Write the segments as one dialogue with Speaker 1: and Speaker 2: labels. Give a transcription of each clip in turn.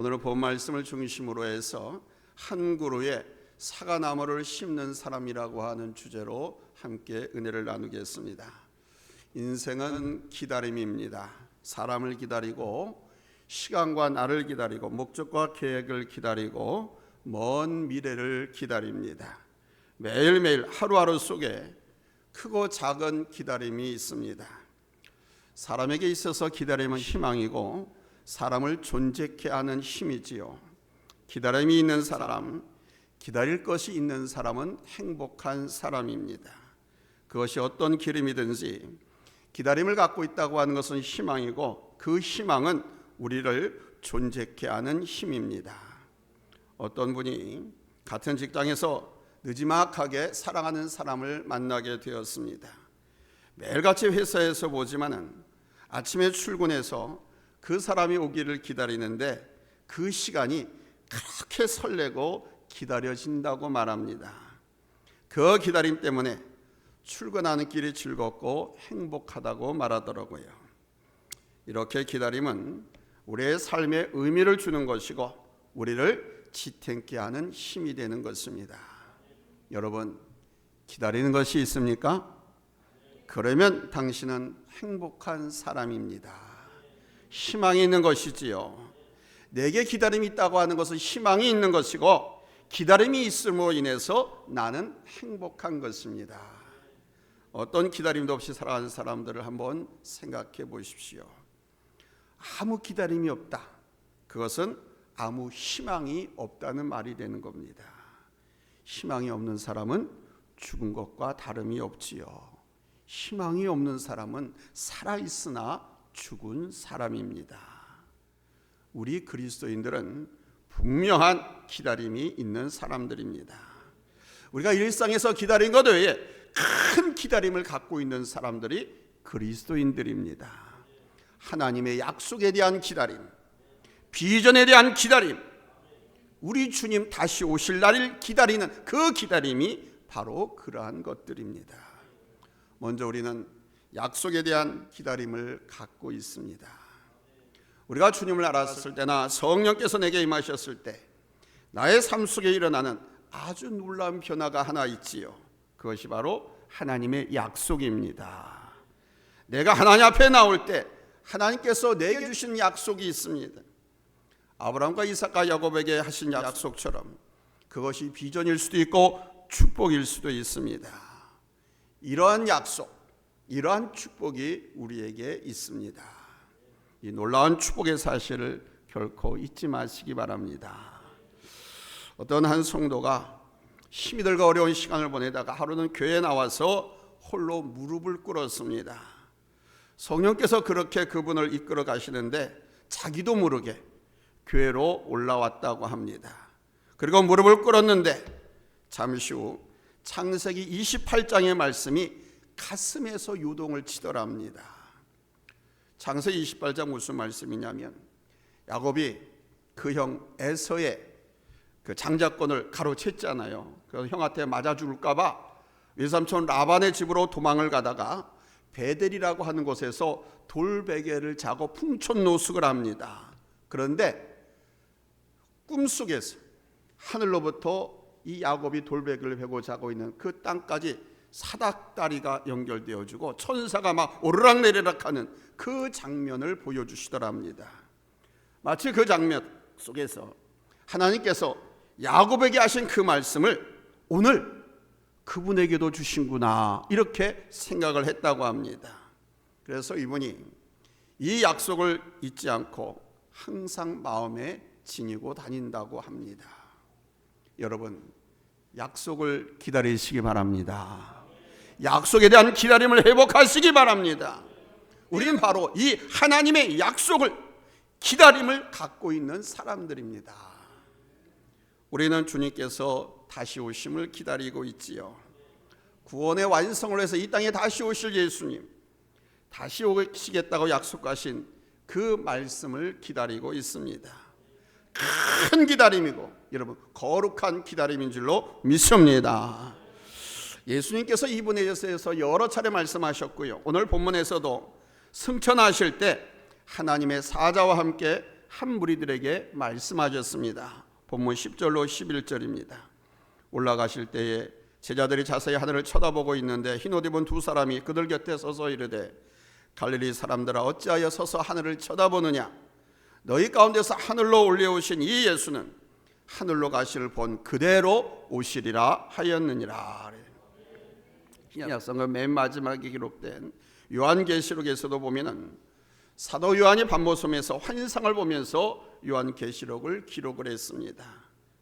Speaker 1: 오늘은 본 말씀을 중심으로 해서 한 그루에 사과나무를 심는 사람이라고 하는 주제로 함께 은혜를 나누겠습니다. 인생은 기다림입니다. 사람을 기다리고 시간과 날을 기다리고 목적과 계획을 기다리고 먼 미래를 기다립니다. 매일매일 하루하루 속에 크고 작은 기다림이 있습니다. 사람에게 있어서 기다림은 희망이고 사람을 존재케 하는 힘이지요. 기다림이 있는 사람, 기다릴 것이 있는 사람은 행복한 사람입니다. 그것이 어떤 기름이든지 기다림을 갖고 있다고 하는 것은 희망이고 그 희망은 우리를 존재케 하는 힘입니다. 어떤 분이 같은 직장에서 느지막하게 사랑하는 사람을 만나게 되었습니다. 매일같이 회사에서 보지만은 아침에 출근해서 그 사람이 오기를 기다리는데 그 시간이 그렇게 설레고 기다려진다고 말합니다. 그 기다림 때문에 출근하는 길이 즐겁고 행복하다고 말하더라고요. 이렇게 기다림은 우리의 삶에 의미를 주는 것이고 우리를 지탱케 하는 힘이 되는 것입니다. 여러분, 기다리는 것이 있습니까? 그러면 당신은 행복한 사람입니다. 희망이 있는 것이지요. 내게 기다림이 있다고 하는 것은 희망이 있는 것이고 기다림이 있음으로 인해서 나는 행복한 것입니다. 어떤 기다림도 없이 살아가는 사람들을 한번 생각해 보십시오. 아무 기다림이 없다. 그것은 아무 희망이 없다는 말이 되는 겁니다. 희망이 없는 사람은 죽은 것과 다름이 없지요. 희망이 없는 사람은 살아있으나 죽은 사람입니다. 우리 그리스도인들은 분명한 기다림이 있는 사람들입니다. 우리가 일상에서 기다린 것 외에 큰 기다림을 갖고 있는 사람들이 그리스도인들입니다. 하나님의 약속에 대한 기다림, 비전에 대한 기다림, 우리 주님 다시 오실 날을 기다리는 그 기다림이 바로 그러한 것들입니다. 먼저 우리는 약속에 대한 기다림을 갖고 있습니다. 우리가 주님을 알았을 때나 성령께서 내게 임하셨을 때 나의 삶 속에 일어나는 아주 놀라운 변화가 하나 있지요. 그것이 바로 하나님의 약속입니다. 내가 하나님 앞에 나올 때 하나님께서 내게 주신 약속이 있습니다. 아브라함과 이삭과 야곱에게 하신 약속처럼 그것이 비전일 수도 있고 축복일 수도 있습니다. 이러한 약속, 이러한 축복이 우리에게 있습니다. 이 놀라운 축복의 사실을 결코 잊지 마시기 바랍니다. 어떤 한 성도가 힘이 들고 어려운 시간을 보내다가 하루는 교회에 나와서 홀로 무릎을 꿇었습니다. 성령께서 그렇게 그분을 이끌어 가시는데 자기도 모르게 교회로 올라왔다고 합니다. 그리고 무릎을 꿇었는데 잠시 후 창세기 28장의 말씀이 가슴에서 요동을 치더랍니다. 창세기 28장 무슨 말씀이냐면 야곱이 그 형 에서의 그 장자권을 가로챘잖아요. 그래서 형한테 맞아 죽을까 봐 외삼촌 라반의 집으로 도망을 가다가 베델이라고 하는 곳에서 돌베개를 자고 풍촌노숙을 합니다. 그런데 꿈속에서 하늘로부터 이 야곱이 돌베개를 베고 자고 있는 그 땅까지 사닥다리가 연결되어지고 천사가 막 오르락내리락 하는 그 장면을 보여주시더랍니다. 마치 그 장면 속에서 하나님께서 야곱에게 하신 그 말씀을 오늘 그분에게도 주신구나 이렇게 생각을 했다고 합니다. 그래서 이분이 이 약속을 잊지 않고 항상 마음에 지니고 다닌다고 합니다. 여러분, 약속을 기다리시기 바랍니다. 약속에 대한 기다림을 회복하시기 바랍니다. 우리는 바로 이 하나님의 약속을 기다림을 갖고 있는 사람들입니다. 우리는 주님께서 다시 오심을 기다리고 있지요. 구원의 완성을 위해서 이 땅에 다시 오실 예수님, 다시 오시겠다고 약속하신 그 말씀을 기다리고 있습니다. 큰 기다림이고 여러분 거룩한 기다림인 줄로 믿습니다. 예수님께서 이분에 대해서 여러 차례 말씀하셨고요. 오늘 본문에서도 승천하실 때 하나님의 사자와 함께 한 무리들에게 말씀하셨습니다. 본문 10절로 11절입니다. 올라가실 때에 제자들이 자세히 하늘을 쳐다보고 있는데 흰옷 입은 두 사람이 그들 곁에 서서 이르되 갈릴리 사람들아 어찌하여 서서 하늘을 쳐다보느냐? 너희 가운데서 하늘로 올려오신 이 예수는 하늘로 가시를 본 그대로 오시리라 하였느니라. 신약성경 맨 마지막에 기록된 요한계시록에서도 보면은 사도 요한이 밤모섬에서 환상을 보면서 요한계시록을 기록을 했습니다.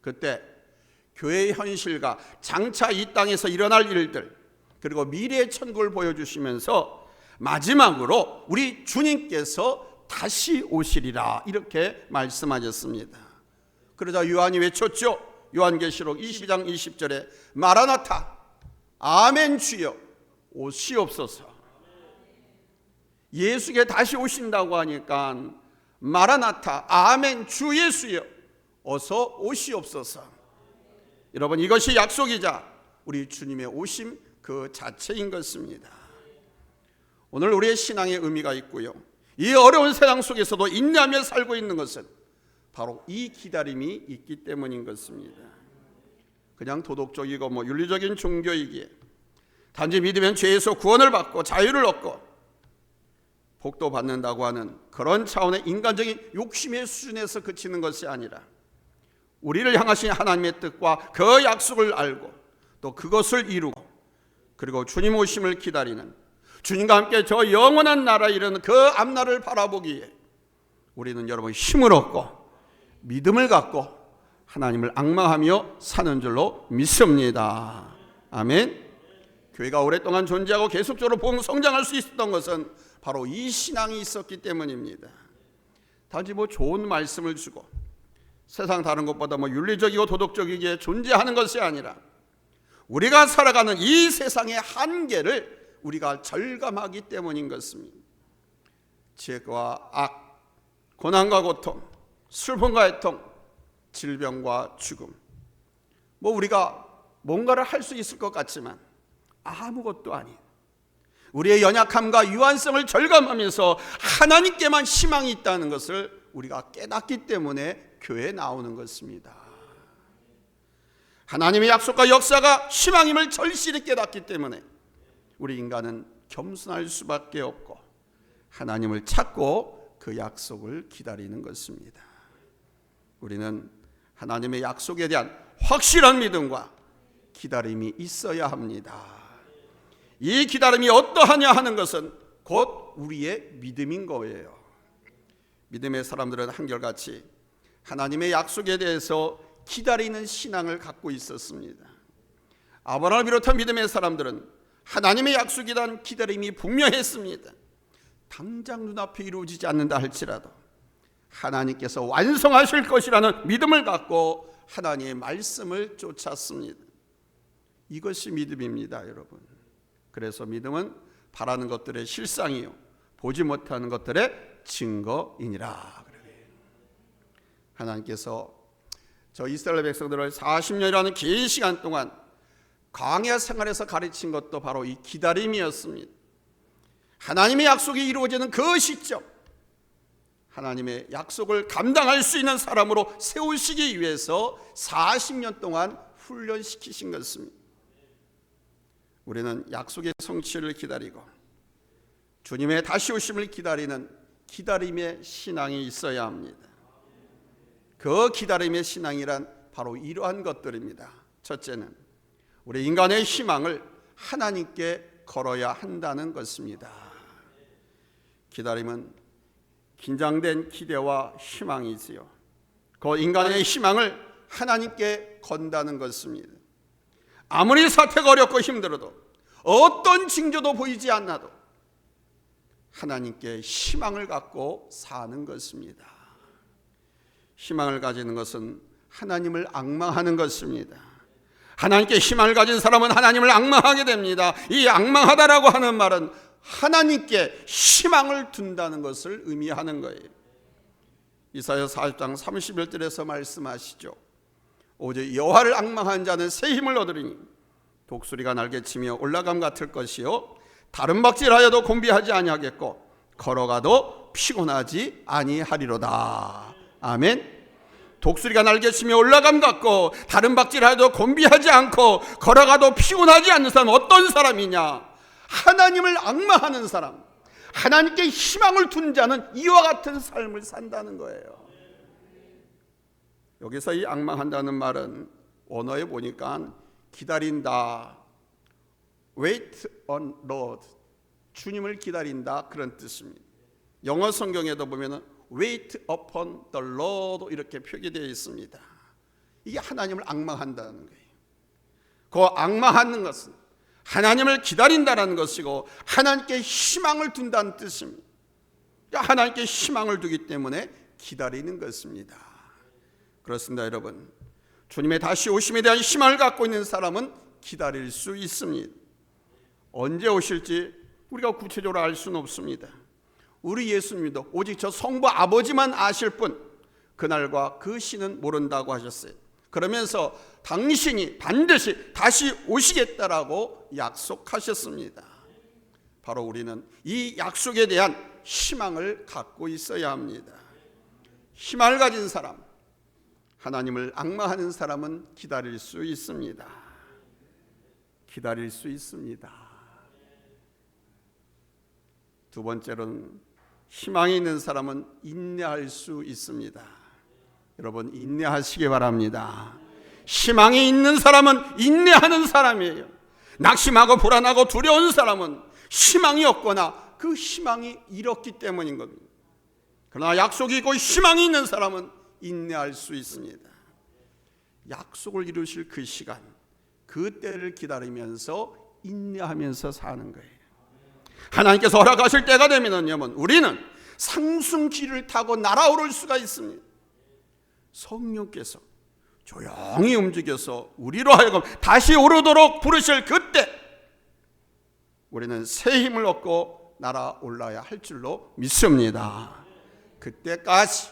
Speaker 1: 그때 교회의 현실과 장차 이 땅에서 일어날 일들 그리고 미래의 천국을 보여주시면서 마지막으로 우리 주님께서 다시 오시리라 이렇게 말씀하셨습니다. 그러자 요한이 외쳤죠. 요한계시록 22장 20절에 마라나타 아멘 주여 오시옵소서. 예수께 다시 오신다고 하니까 마라나타 아멘 주 예수여 어서 오시옵소서. 여러분 이것이 약속이자 우리 주님의 오심 그 자체인 것입니다. 오늘 우리의 신앙의 의미가 있고요, 이 어려운 세상 속에서도 인내하며 살고 있는 것은 바로 이 기다림이 있기 때문인 것입니다. 그냥 도덕적이고 윤리적인 종교이기에 단지 믿으면 죄에서 구원을 받고 자유를 얻고 복도 받는다고 하는 그런 차원의 인간적인 욕심의 수준에서 그치는 것이 아니라 우리를 향하신 하나님의 뜻과 그 약속을 알고 또 그것을 이루고 그리고 주님 오심을 기다리는 주님과 함께 저 영원한 나라에 이르는 그 앞날을 바라보기에 우리는 여러분 힘을 얻고 믿음을 갖고 하나님을 앙망하며 사는 줄로 믿습니다. 아멘. 교회가 오랫동안 존재하고 계속적으로 복음 성장할 수 있었던 것은 바로 이 신앙이 있었기 때문입니다. 단지 좋은 말씀을 주고 세상 다른 것보다 윤리적이고 도덕적이게 존재하는 것이 아니라 우리가 살아가는 이 세상의 한계를 우리가 절감하기 때문인 것입니다. 죄와 악, 고난과 고통, 슬픔과 애통, 질병과 죽음, 우리가 뭔가를 할 수 있을 것 같지만 아무것도 아닌 우리의 연약함과 유한성을 절감하면서 하나님께만 희망이 있다는 것을 우리가 깨닫기 때문에 교회에 나오는 것입니다. 하나님의 약속과 역사가 희망임을 절실히 깨닫기 때문에 우리 인간은 겸손할 수밖에 없고 하나님을 찾고 그 약속을 기다리는 것입니다. 우리는 하나님의 약속에 대한 확실한 믿음과 기다림이 있어야 합니다. 이 기다림이 어떠하냐 하는 것은 곧 우리의 믿음인 거예요. 믿음의 사람들은 한결같이 하나님의 약속에 대해서 기다리는 신앙을 갖고 있었습니다. 아브라함을 비롯한 믿음의 사람들은 하나님의 약속에 대한 기다림이 분명했습니다. 당장 눈앞에 이루어지지 않는다 할지라도 하나님께서 완성하실 것이라는 믿음을 갖고 하나님의 말씀을 쫓았습니다. 이것이 믿음입니다, 여러분. 그래서 믿음은 바라는 것들의 실상이요 보지 못하는 것들의 증거이니라. 하나님께서 저 이스라엘 백성들을 40년이라는 긴 시간 동안 광야 생활에서 가르친 것도 바로 이 기다림이었습니다. 하나님의 약속이 이루어지는 그 시점, 하나님의 약속을 감당할 수 있는 사람으로 세우시기 위해서 40년 동안 훈련시키신 것입니다. 우리는 약속의 성취를 기다리고 주님의 다시 오심을 기다리는 기다림의 신앙이 있어야 합니다. 그 기다림의 신앙이란 바로 이러한 것들입니다. 첫째는 우리 인간의 희망을 하나님께 걸어야 한다는 것입니다. 기다림은 긴장된 기대와 희망이지요. 그 인간의 희망을 하나님께 건다는 것입니다. 아무리 사태가 어렵고 힘들어도 어떤 징조도 보이지 않아도 하나님께 희망을 갖고 사는 것입니다. 희망을 가지는 것은 하나님을 앙망하는 것입니다. 하나님께 희망을 가진 사람은 하나님을 앙망하게 됩니다. 이 앙망하다라고 하는 말은 하나님께 희망을 둔다는 것을 의미하는 거예요. 이사야 40장 31절에서 말씀하시죠. 오직 여호와를 앙망한 자는 새 힘을 얻으리니 독수리가 날개치며 올라감 같을 것이요 다른 박질하여도 곤비하지 아니하겠고 걸어가도 피곤하지 아니하리로다. 아멘. 독수리가 날개치며 올라감 같고 다른 박질하여도 곤비하지 않고 걸어가도 피곤하지 않는 사람은 어떤 사람이냐? 하나님을 앙망하는 사람, 하나님께 희망을 둔 자는 이와 같은 삶을 산다는 거예요. 여기서 이 앙망한다는 말은 원어에 보니까 기다린다, wait on Lord, 주님을 기다린다, 그런 뜻입니다. 영어 성경에도 보면 wait upon the Lord 이렇게 표기되어 있습니다. 이게 하나님을 앙망한다는 거예요. 그 앙망하는 것은 하나님을 기다린다는 것이고 하나님께 희망을 둔다는 뜻입니다. 하나님께 희망을 두기 때문에 기다리는 것입니다. 그렇습니다, 여러분. 주님의 다시 오심에 대한 희망을 갖고 있는 사람은 기다릴 수 있습니다. 언제 오실지 우리가 구체적으로 알 수는 없습니다. 우리 예수님도 오직 저 성부 아버지만 아실 뿐 그날과 그 시는 모른다고 하셨어요. 그러면서 당신이 반드시 다시 오시겠다라고 약속하셨습니다. 바로 우리는 이 약속에 대한 희망을 갖고 있어야 합니다. 희망을 가진 사람, 하나님을 앙망하는 사람은 기다릴 수 있습니다. 기다릴 수 있습니다. 두 번째로는 희망이 있는 사람은 인내할 수 있습니다. 여러분, 인내하시기 바랍니다. 희망이 있는 사람은 인내하는 사람이에요. 낙심하고 불안하고 두려운 사람은 희망이 없거나 그 희망이 잃었기 때문인 겁니다. 그러나 약속이 있고 희망이 있는 사람은 인내할 수 있습니다. 약속을 이루실 그 시간, 그 때를 기다리면서 인내하면서 사는 거예요. 하나님께서 허락하실 때가 되면요, 우리는 상승기를 타고 날아오를 수가 있습니다. 성령께서 조용히 움직여서 우리로 하여금 다시 오르도록 부르실 그때 우리는 새 힘을 얻고 날아올라야 할 줄로 믿습니다. 그때까지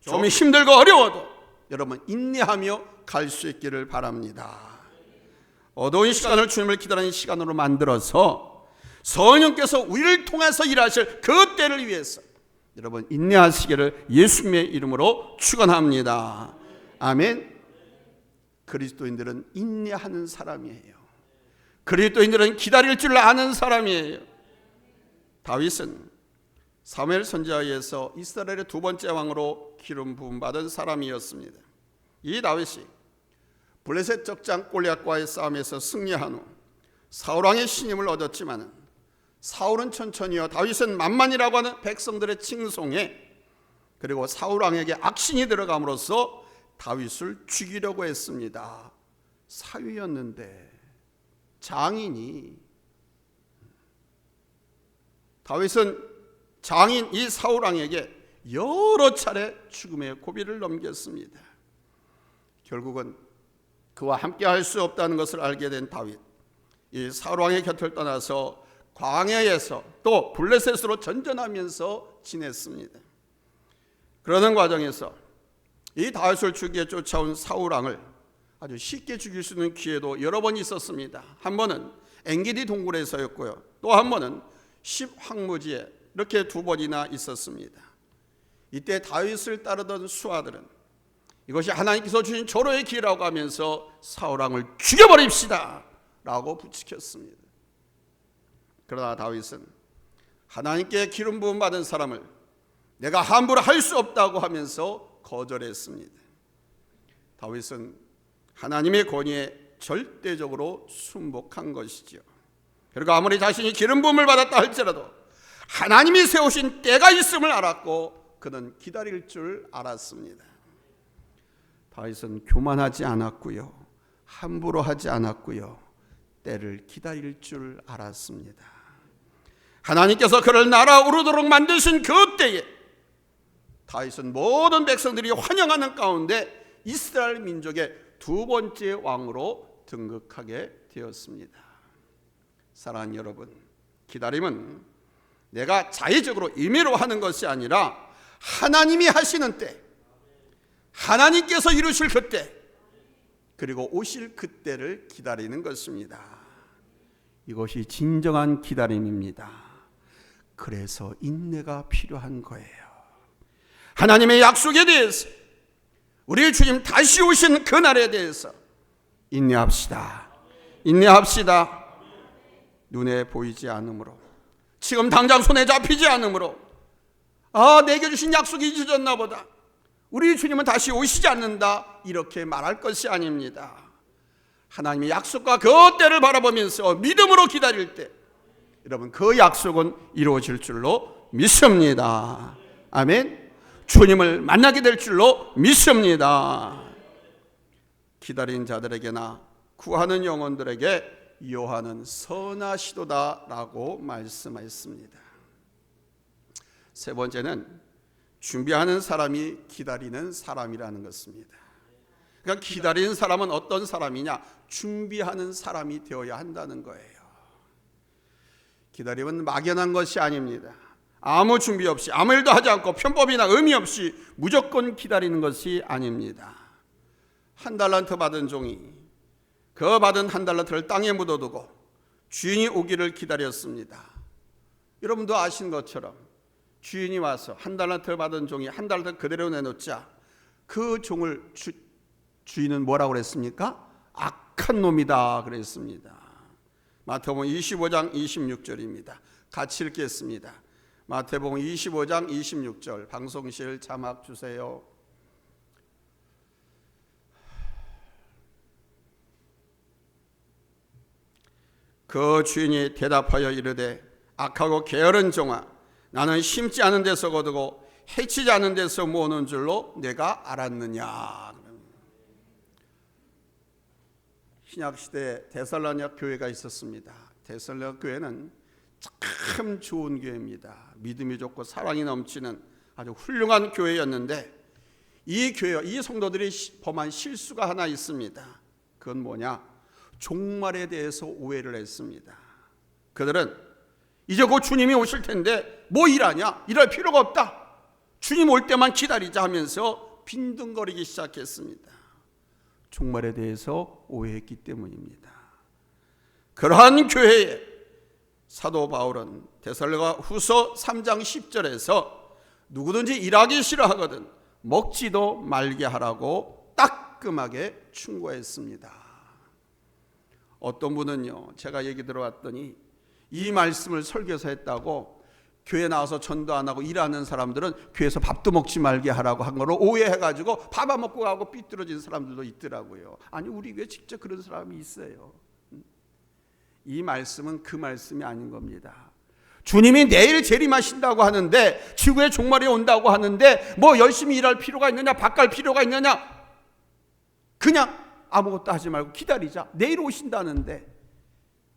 Speaker 1: 좀 힘들고 어려워도 여러분 인내하며 갈 수 있기를 바랍니다. 어두운 시간을 주님을 기다리는 시간으로 만들어서 성령께서 우리를 통해서 일하실 그 때를 위해서 여러분 인내하시기를 예수님의 이름으로 축원합니다. 아멘. 그리스도인들은 인내하는 사람이에요. 그리스도인들은 기다릴 줄 아는 사람이에요. 다윗은 사무엘 선지자에 의해서 이스라엘의 두 번째 왕으로 기름 부음 받은 사람이었습니다. 이 다윗이 블레셋 적장 골리앗과의 싸움에서 승리한 후 사울 왕의 신임을 얻었지만 사울은 천천히요, 다윗은 만만이라고 하는 백성들의 칭송에 그리고 사울 왕에게 악신이 들어감으로써 다윗을 죽이려고 했습니다. 사위였는데 장인이, 다윗은 장인 이 사울 왕에게 여러 차례 죽음의 고비를 넘겼습니다. 결국은 그와 함께 할 수 없다는 것을 알게 된 다윗, 이 사울 왕의 곁을 떠나서 광야에서 또 블레셋으로 전전하면서 지냈습니다. 그러는 과정에서 이 다윗을 죽이게 쫓아온 사울 왕을 아주 쉽게 죽일 수 있는 기회도 여러 번 있었습니다. 한 번은 엔게디 동굴에서였고요, 또 한 번은 십황무지에 이렇게 두 번이나 있었습니다. 이때 다윗을 따르던 수하들은 이것이 하나님께서 주신 절호의 기회라고 하면서 사울 왕을 죽여버립시다 라고 부추겼습니다. 그러나 다윗은 하나님께 기름 부음 받은 사람을 내가 함부로 할 수 없다고 하면서 거절했습니다. 다윗은 하나님의 권위에 절대적으로 순복한 것이지요. 그리고 아무리 자신이 기름 부음을 받았다 할지라도 하나님이 세우신 때가 있음을 알았고 그는 기다릴 줄 알았습니다. 다윗은 교만하지 않았고요, 함부로 하지 않았고요, 때를 기다릴 줄 알았습니다. 하나님께서 그를 날아오르도록 만드신 그 때에 다윗은 모든 백성들이 환영하는 가운데 이스라엘 민족의 두 번째 왕으로 등극하게 되었습니다. 사랑하는 여러분, 기다림은 내가 자의적으로 임의로 하는 것이 아니라 하나님이 하시는 때, 하나님께서 이루실 그때, 그리고 오실 그때를 기다리는 것입니다. 이것이 진정한 기다림입니다. 그래서 인내가 필요한 거예요. 하나님의 약속에 대해서, 우리 주님 다시 오신 그날에 대해서 인내합시다. 인내합시다. 눈에 보이지 않으므로, 지금 당장 손에 잡히지 않으므로, 내게 주신 약속이 잊어졌나 보다, 우리 주님은 다시 오시지 않는다, 이렇게 말할 것이 아닙니다. 하나님의 약속과 그 때를 바라보면서 믿음으로 기다릴 때 여러분, 그 약속은 이루어질 줄로 믿습니다. 아멘. 주님을 만나게 될 줄로 믿습니다. 기다린 자들에게나 구하는 영혼들에게 요한은 선하시도다 라고 말씀하였습니다. 세 번째는 준비하는 사람이 기다리는 사람이라는 것입니다. 그러니까 기다리는 사람은 어떤 사람이냐? 준비하는 사람이 되어야 한다는 거예요. 기다림은 막연한 것이 아닙니다. 아무 준비 없이, 아무 일도 하지 않고 편법이나 의미 없이 무조건 기다리는 것이 아닙니다. 한 달란트 받은 종이 그 받은 한 달란트를 땅에 묻어두고 주인이 오기를 기다렸습니다. 여러분도 아신 것처럼 주인이 와서 한 달란트를 받은 종이 한 달란트 그대로 내놓자 그 종을 주인은 뭐라고 그랬습니까? 악한 놈이다 그랬습니다. 마태복음 25장 26절입니다. 같이 읽겠습니다. 마태복음 25장 26절, 방송실 자막 주세요. 그 주인이 대답하여 이르되, 악하고 게으른 종아, 나는 심지 않은 데서 거두고 해치지 않은 데서 모으는 줄로 내가 알았느냐. 신약시대에 데살로니가 교회가 있었습니다. 데살로니가 교회는 참 좋은 교회입니다. 믿음이 좋고 사랑이 넘치는 아주 훌륭한 교회였는데, 이 교회, 이 성도들이 범한 실수가 하나 있습니다. 그건 뭐냐? 종말에 대해서 오해를 했습니다. 그들은 이제 곧 주님이 오실 텐데 뭐 일하냐? 일할 필요가 없다. 주님 올 때만 기다리자 하면서 빈둥거리기 시작했습니다. 종말에 대해서 오해했기 때문입니다. 그러한 교회에 사도 바울은 데살로니가 후서 3장 10절에서 누구든지 일하기 싫어하거든 먹지도 말게 하라고 따끔하게 충고했습니다. 어떤 분은요, 제가 얘기 들어왔더니 이 말씀을 설교서 했다고 교회 나와서 전도 안 하고 일하는 사람들은 교회에서 밥도 먹지 말게 하라고 한 거로 오해해가지고 밥 안 먹고 가고 삐뚤어진 사람들도 있더라고요. 아니, 우리 교회에 직접 그런 사람이 있어요. 이 말씀은 그 말씀이 아닌 겁니다. 주님이 내일 재림하신다고 하는데, 지구의 종말이 온다고 하는데 뭐 열심히 일할 필요가 있느냐, 밥 갈 필요가 있느냐, 그냥 아무것도 하지 말고 기다리자, 내일 오신다는데,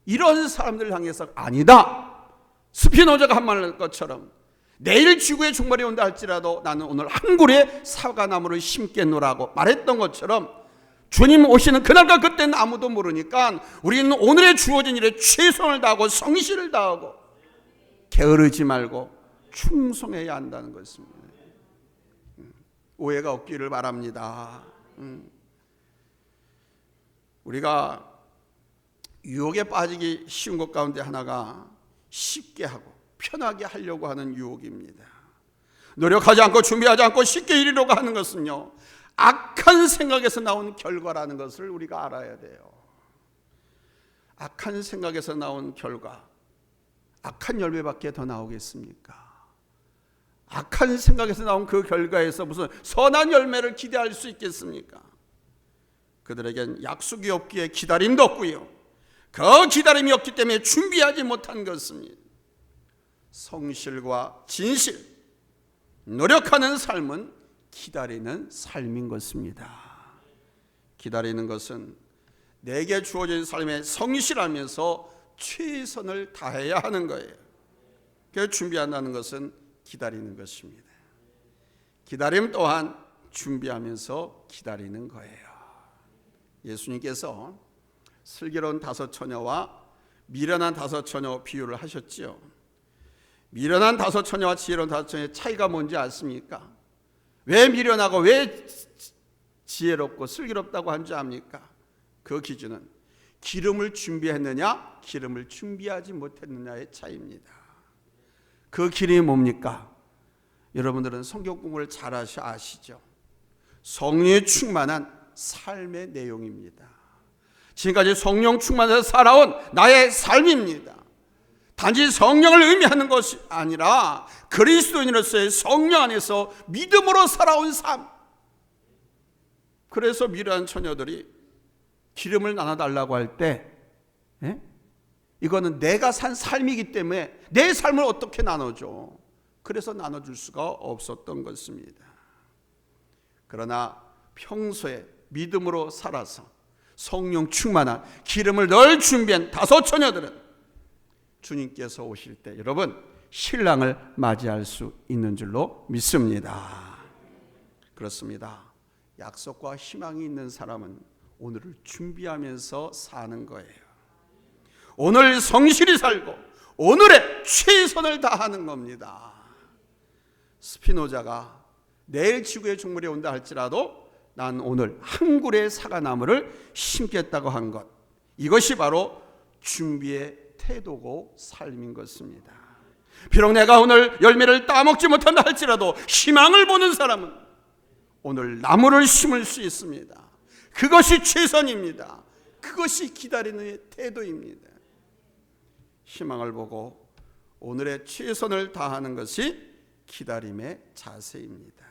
Speaker 1: 이런 사람들 향해서 아니다, 스피노자가 한 말할 것처럼 내일 지구의 종말이 온다 할지라도 나는 오늘 한 그루의 사과나무를 심겠노라고 말했던 것처럼, 주님 오시는 그날과 그때는 아무도 모르니까 우리는 오늘의 주어진 일에 최선을 다하고 성실을 다하고 게으르지 말고 충성해야 한다는 것입니다. 오해가 없기를 바랍니다. 우리가 유혹에 빠지기 쉬운 것 가운데 하나가 쉽게 하고 편하게 하려고 하는 유혹입니다. 노력하지 않고 준비하지 않고 쉽게 이루려고 하는 것은요, 악한 생각에서 나온 결과라는 것을 우리가 알아야 돼요. 악한 생각에서 나온 결과, 악한 열매밖에 더 나오겠습니까? 악한 생각에서 나온 그 결과에서 무슨 선한 열매를 기대할 수 있겠습니까? 그들에겐 약속이 없기에 기다림도 없고요, 그 기다림이 없기 때문에 준비하지 못한 것입니다. 성실과 진실, 노력하는 삶은 기다리는 삶인 것입니다. 기다리는 것은 내게 주어진 삶에 성실하면서 최선을 다해야 하는 거예요. 그래서 준비한다는 것은 기다리는 것입니다. 기다림 또한 준비하면서 기다리는 거예요. 예수님께서 슬기로운 5 처녀와 미련한 5 처녀 비유를 하셨지요. 미련한 5 처녀와 지혜로운 5 처녀의 차이가 뭔지 아십니까? 왜 미련하고 왜 지혜롭고 슬기롭다고 한 줄 압니까? 그 기준은 기름을 준비했느냐, 기름을 준비하지 못했느냐의 차이입니다. 그 기름이 뭡니까? 여러분들은 성경 공부를 잘 아시죠? 성령에 충만한 삶의 내용입니다. 지금까지 성령 충만해서 살아온 나의 삶입니다. 단지 성령을 의미하는 것이 아니라 그리스도인으로서의 성령 안에서 믿음으로 살아온 삶. 그래서 미련한 처녀들이 기름을 나눠달라고 할 때 이거는 내가 산 삶이기 때문에 내 삶을 어떻게 나눠줘? 그래서 나눠줄 수가 없었던 것입니다. 그러나 평소에 믿음으로 살아서 성령 충만한 기름을 늘 준비한 5 처녀들은 주님께서 오실 때 여러분 신랑을 맞이할 수 있는 줄로 믿습니다. 그렇습니다. 약속과 희망이 있는 사람은 오늘을 준비하면서 사는 거예요. 오늘 성실히 살고 오늘의 최선을 다하는 겁니다. 스피노자가 내일 지구의 종말이 온다 할지라도 난 오늘 한 그루의 사과나무를 심겠다고 한 것, 이것이 바로 준비의 태도고 삶인 것입니다. 비록 내가 오늘 열매를 따먹지 못한다 할지라도 희망을 보는 사람은 오늘 나무를 심을 수 있습니다. 그것이 최선입니다. 그것이 기다리는 태도입니다. 희망을 보고 오늘의 최선을 다하는 것이 기다림의 자세입니다.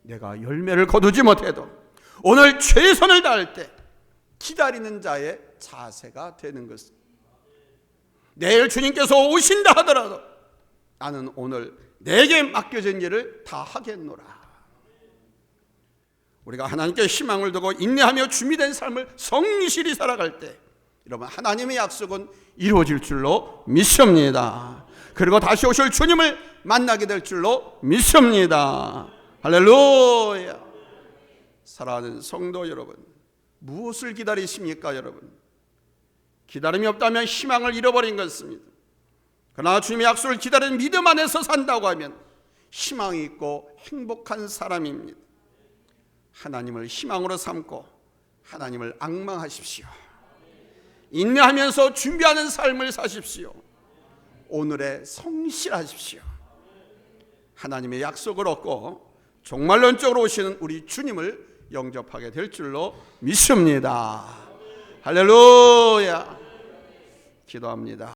Speaker 1: 내가 열매를 거두지 못해도 오늘 최선을 다할 때 기다리는 자의 자세가 되는 것입니다. 내일 주님께서 오신다 하더라도 나는 오늘 내게 맡겨진 일을 다 하겠노라. 우리가 하나님께 희망을 두고 인내하며 준비된 삶을 성실히 살아갈 때 여러분 하나님의 약속은 이루어질 줄로 믿습니다. 그리고 다시 오실 주님을 만나게 될 줄로 믿습니다. 할렐루야. 사랑하는 성도 여러분, 무엇을 기다리십니까 여러분? 기다림이 없다면 희망을 잃어버린 것입니다. 그러나 주님의 약속을 기다리는 믿음 안에서 산다고 하면 희망이 있고 행복한 사람입니다. 하나님을 희망으로 삼고 하나님을 앙망하십시오. 인내하면서 준비하는 삶을 사십시오. 오늘에 성실하십시오. 하나님의 약속을 얻고 종말론적으로 오시는 우리 주님을 영접하게 될 줄로 믿습니다. 할렐루야. 기도합니다.